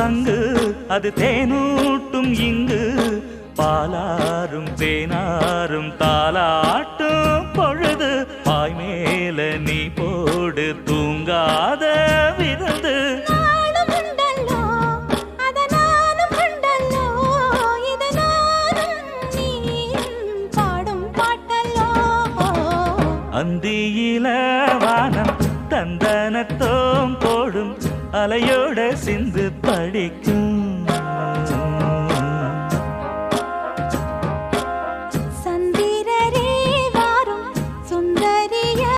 சங்கு அது தேனூட்டும் இங்கு பாலாரும் தேனாரும் தாலாட்டும் பொழுது பாய் மேல நீ போடு தூங்காத விருது அந்தியில வானம் தந்தனத்தோம் போடும் அலையோட சிந்து படிக்கும்